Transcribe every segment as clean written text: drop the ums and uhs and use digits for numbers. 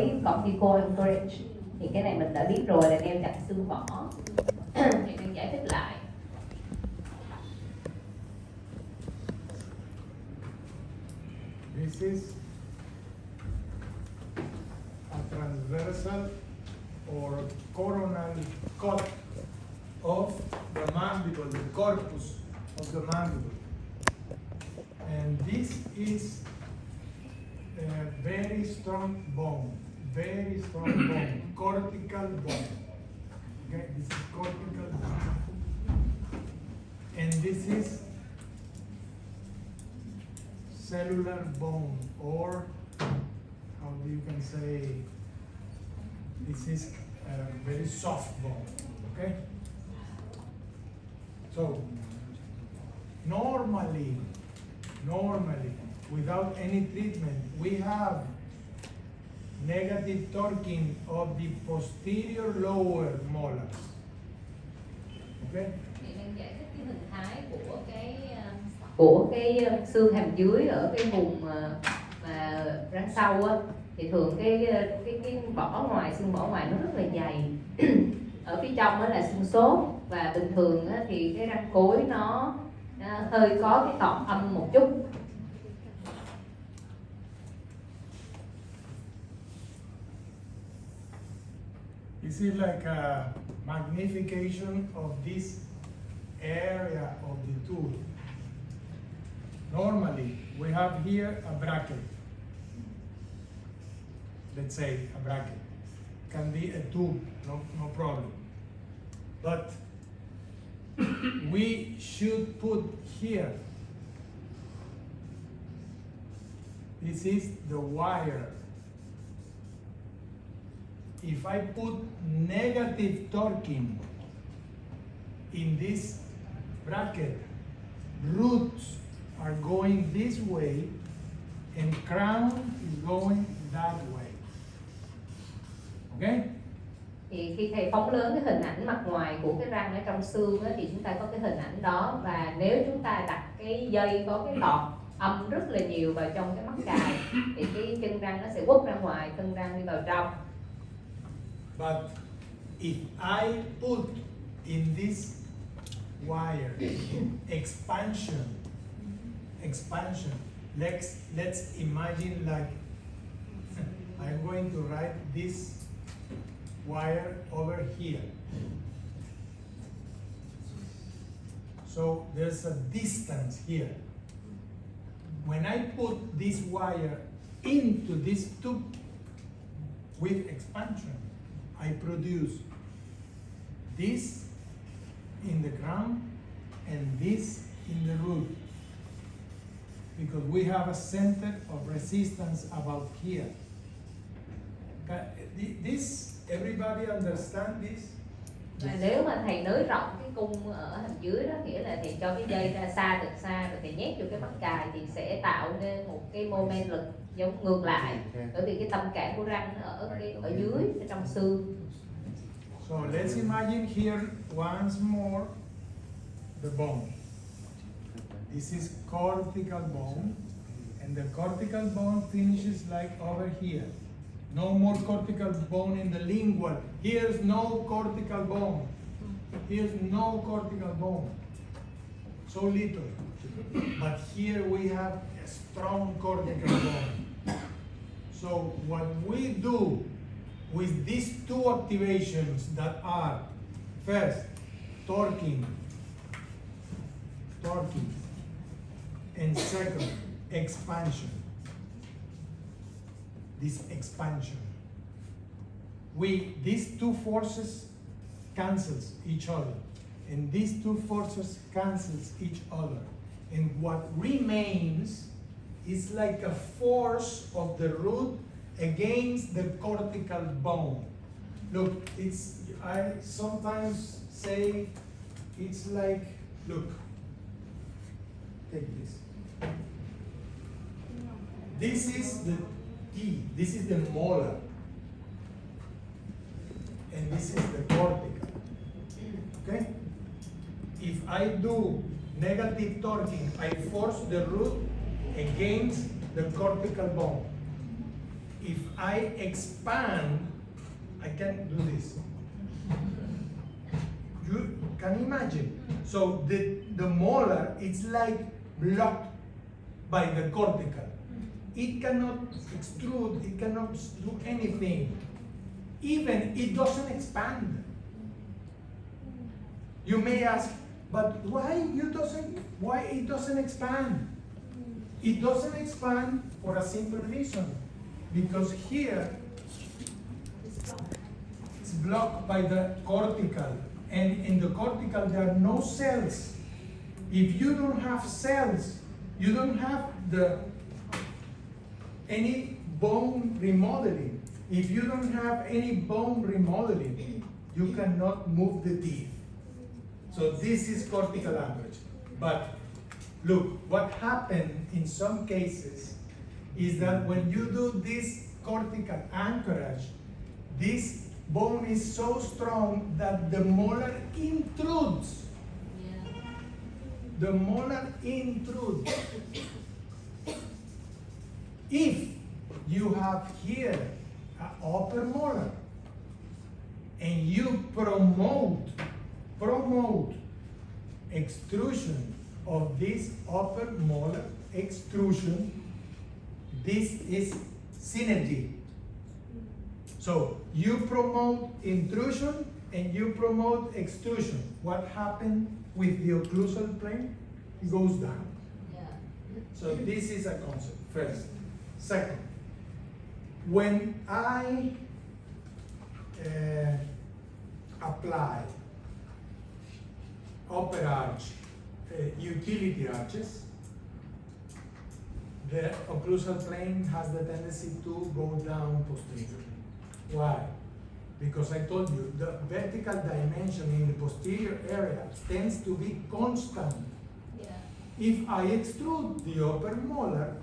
với cortical anchorage. Thì cái này mình đã biết rồi là neo chặt xương vỏ. Thì mình giải thích lại. This is a transversal or coronal cut of the mandible, the corpus of the mandible. And this is a very strong bone, cortical bone. Okay, this is cortical bone. And this is cellular bone, or how you can say, this is a very soft bone, okay? So, normally, without any treatment, we have negative torquing of the posterior lower molars, okay? Thì mình giải thích cái hình thái của cái xương hàm dưới ở cái vùng mà răng sau á, thì thường cái vỏ ngoài, xương vỏ ngoài nó rất là dày. Ở phía trong đó là xương sốt, và bình thường á, thì cái răng cối nó hơi có cái tọt âm một chút. This is like a magnification of this area of the tooth. Normally, we have here a bracket. Let's say a bracket. Can be a tube, no problem. But we should put here, this is the wire. If I put negative torquing in this bracket, roots are going this way and crown is going that way. Okay? Thì khi thầy phóng lớn cái hình ảnh mặt ngoài của cái răng ở trong xương á, thì chúng ta có cái hình ảnh đó, và nếu chúng ta đặt cái dây có cái tọt âm rất là nhiều vào trong cái mắc cài, thì cái chân răng nó sẽ quất ra ngoài, thân răng đi vào trong. But if I put in this wire expansion, let's imagine like I'm going to write this wire over here. So there's a distance here. When I put this wire into this tube with expansion, I produce this in the ground and this in the root, because we have a center of resistance about here. This, everybody understand this? Và nếu mà thầy nới rộng cái cung ở hàm dưới đó, nghĩa là thầy cho cái dây ra xa, thật xa, rồi thầy nhét vô cái mắc cài, thì sẽ tạo nên một cái moment lực giống ngược lại, bởi vì cái tâm cản của răng nó ở dưới, ở trong xương. So let's imagine here once more the bone. This is cortical bone, and the cortical bone finishes like over here. No more cortical bone in the lingual. Here's no cortical bone. Here's no cortical bone. So little. But here we have a strong cortical bone. So what we do with these two activations that are, first, torquing, and second, expansion. This expansion. These two forces cancels each other, and these two forces cancels each other. And what remains is like a force of the root against the cortical bone. Look, I sometimes say it's like, look, take this. This is the teeth, this is the molar, and this is the cortical, okay? If I do negative torquing, I force the root against the cortical bone. if I expand, I can do this. You can imagine. So the molar is like blocked by the cortical. It cannot extrude, it cannot do anything. Even it doesn't expand. You may ask, but why it doesn't expand? It doesn't expand for a simple reason. Because here it's blocked by the cortical. And in the cortical there are no cells. If you don't have cells, you don't have any bone remodeling. If you don't have any bone remodeling, you cannot move the teeth. So this is cortical anchorage. But look, what happened in some cases is that when you do this cortical anchorage, this bone is so strong that the molar intrudes. The molar intrudes. If you have here an upper molar and you promote extrusion of this upper molar extrusion, this is synergy. So you promote intrusion and you promote extrusion. What happened with the occlusal plane? It goes down. Yeah. So this is a concept, first. Second, when I apply upper arch, utility arches, the occlusal plane has the tendency to go down posteriorly. Why? Because I told you, the vertical dimension in the posterior area tends to be constant. Yeah. If I extrude the upper molar,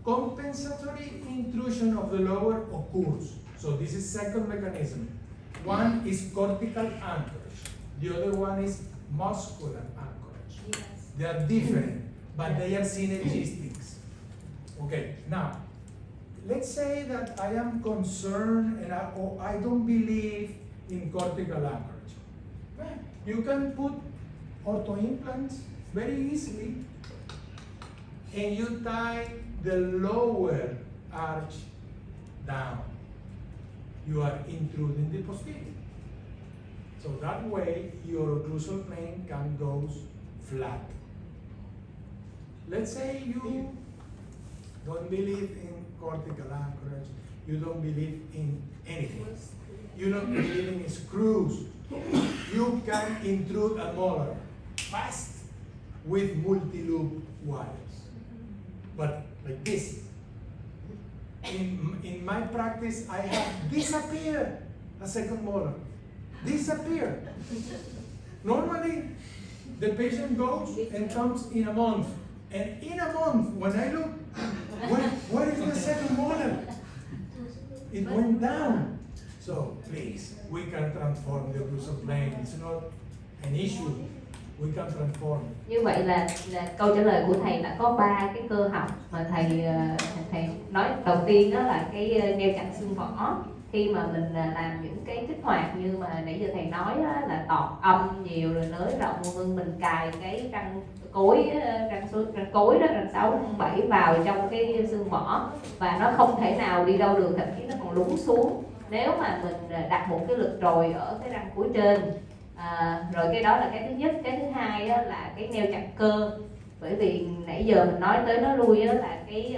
compensatory intrusion of the lower occurs. So this is second mechanism. One is cortical anchorage. The other one is muscular anchorage. Yes. They are different, but they are synergistics. Okay, now, let's say that I am concerned and I don't believe in cortical anchorage. Well, you can put ortho implants very easily and you tie the lower arch down. You are intruding the posterior. So that way your occlusal plane can go flat. Let's say you don't believe in cortical anchorage, you don't believe in anything. You don't believe in screws. You can intrude a molar fast with multi-loop wires. But like this. In my practice, I have disappeared a second molar. Disappeared. Normally, the patient goes and comes in a month. And in a month, when I look, where is the second molar? It went down. So please, we can transform the occlusal plane. It's not an issue. We can transform. Như vậy là câu trả lời của thầy là có 3 cái cơ học mà thầy nói. Đầu tiên đó là cái neo chặt xương vỏ. Khi mà mình làm những cái kích hoạt như mà nãy giờ thầy nói đó, là tọt âm nhiều rồi nới rộng vân, mình cài cái răng cối đó, răng 6, răng 7 vào trong cái xương vỏ và nó không thể nào đi đâu được, thậm chí nó còn lún xuống nếu mà mình đặt một cái lực trồi ở cái răng cuối trên. Rồi cái đó là cái thứ nhất. Cái thứ hai đó là cái neo chặt cơ, bởi vì nãy giờ mình nói tới nói lui đó là cái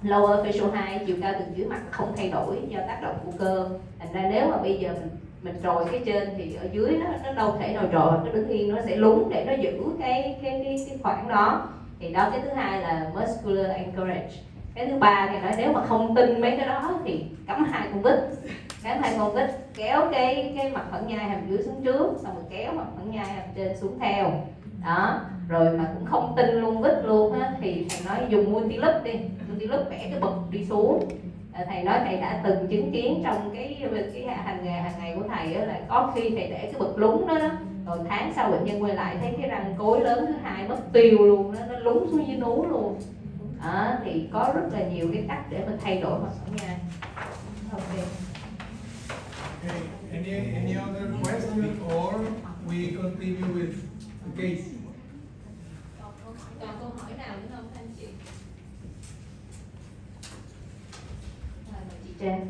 lower facial height, chiều cao từ dưới mặt không thay đổi do tác động của cơ. Thành ra nếu mà bây giờ mình trồi cái trên thì ở dưới nó đâu thể nào trồi, nó đứng yên, nó sẽ lún để nó giữ cái khoảng đó. Thì đó, cái thứ hai là muscular anchorage. Cái thứ ba thì nói nếu mà không tin mấy cái đó thì cắm 2 con vít. Cắm 2 con vít, kéo cái mặt phẳng nhai hàm dưới xuống trước, xong rồi kéo mặt phẳng nhai hàm trên xuống theo. Đó, rồi mà cũng không tin luôn vít luôn á, thì thầy nói dùng multi-loop đi, multi-loop vẽ cái bậc đi xuống. Thầy nói thầy đã từng chứng kiến trong cái hành nghề hàng ngày của thầy đó, là có khi thầy để cái bậc lún đó, rồi tháng sau bệnh nhân quay lại thấy cái răng cối lớn thứ hai mất tiêu luôn, nó lún xuống dưới núi luôn. Thì có rất là nhiều cái cách để mình thay đổi mặt phẳng nhai. Okay. Okay, any other question or we continue with the case? Còn câu hỏi nào nữa không anh chị? Mời chị Trang.